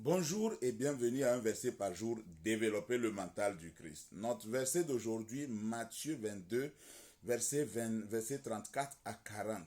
Bonjour et bienvenue à un verset par jour, développer le mental du Christ. Notre verset d'aujourd'hui, Matthieu 22, verset 34 à 40.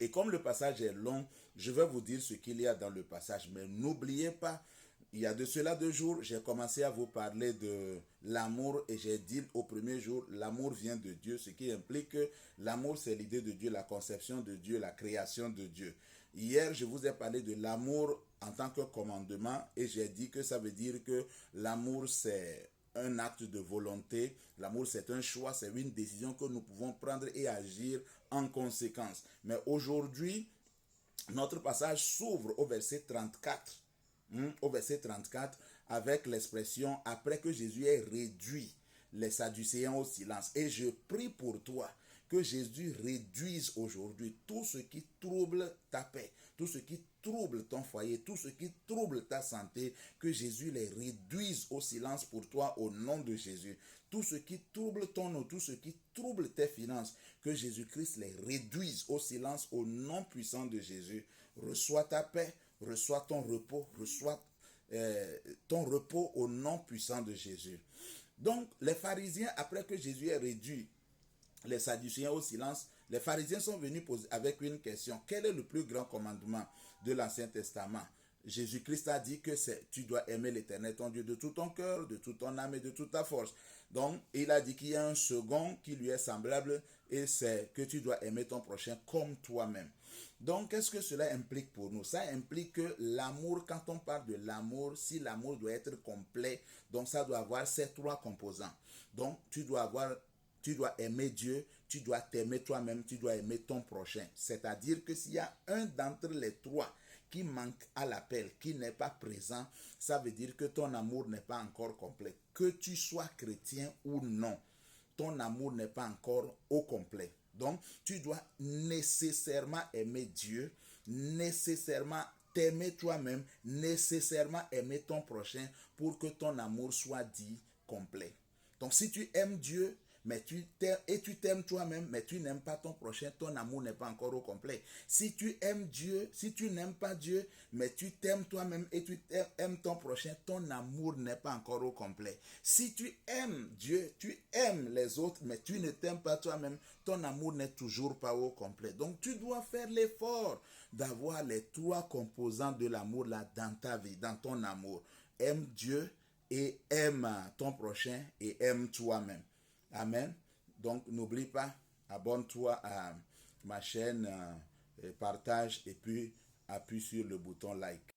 Et comme le passage est long, je vais vous dire ce qu'il y a dans le passage. Mais n'oubliez pas, il y a de cela 2 jours, j'ai commencé à vous parler de l'amour et j'ai dit au premier jour, l'amour vient de Dieu, ce qui implique que l'amour c'est l'idée de Dieu, la conception de Dieu, la création de Dieu. Hier, je vous ai parlé de l'amour en tant que commandement et j'ai dit que ça veut dire que l'amour c'est un acte de volonté, l'amour c'est un choix, c'est une décision que nous pouvons prendre et agir en conséquence. Mais aujourd'hui, notre passage s'ouvre au verset 34, au verset 34 avec l'expression après que Jésus ait réduit les Sadducéens au silence. Et je prie pour toi que Jésus réduise aujourd'hui tout ce qui trouble ta paix, tout ce qui trouble ton foyer, tout ce qui trouble ta santé, que Jésus les réduise au silence pour toi au nom de Jésus. Tout ce qui trouble ton nom, tout ce qui trouble tes finances, que Jésus-Christ les réduise au silence au nom puissant de Jésus. Reçois ta paix, reçois ton repos, reçois ton repos au nom puissant de Jésus. Donc, les pharisiens, après que Jésus ait réduit les Sadducéens au silence, les pharisiens sont venus poser avec une question. Quel est le plus grand commandement de l'Ancien Testament? Jésus-Christ a dit que tu dois aimer l'Éternel, ton Dieu, de tout ton cœur, de toute ton âme et de toute ta force. Donc, il a dit qu'il y a un second qui lui est semblable et c'est que tu dois aimer ton prochain comme toi-même. Donc, qu'est-ce que cela implique pour nous? Ça implique que l'amour, quand on parle de l'amour, si l'amour doit être complet, donc ça doit avoir ces 3 composants. Donc, tu dois aimer Dieu, tu dois t'aimer toi-même, tu dois aimer ton prochain. C'est-à-dire que s'il y a un d'entre les 3 qui manque à l'appel, qui n'est pas présent, ça veut dire que ton amour n'est pas encore complet. Que tu sois chrétien ou non, ton amour n'est pas encore au complet. Donc, tu dois nécessairement aimer Dieu, nécessairement t'aimer toi-même, nécessairement aimer ton prochain pour que ton amour soit dit complet. Donc, si tu aimes Dieu, mais tu t'aimes toi-même, mais tu n'aimes pas ton prochain, ton amour n'est pas encore au complet. Si tu aimes Dieu, si tu n'aimes pas Dieu, mais tu t'aimes toi-même et tu aimes ton prochain, ton amour n'est pas encore au complet. Si tu aimes Dieu, tu aimes les autres, mais tu ne t'aimes pas toi-même, ton amour n'est toujours pas au complet. Donc tu dois faire l'effort d'avoir les 3 composants de l'amour là dans ta vie, dans ton amour. Aime Dieu et aime ton prochain et aime toi-même. Amen. Donc, n'oublie pas, abonne-toi à ma chaîne, partage et puis appuie sur le bouton like.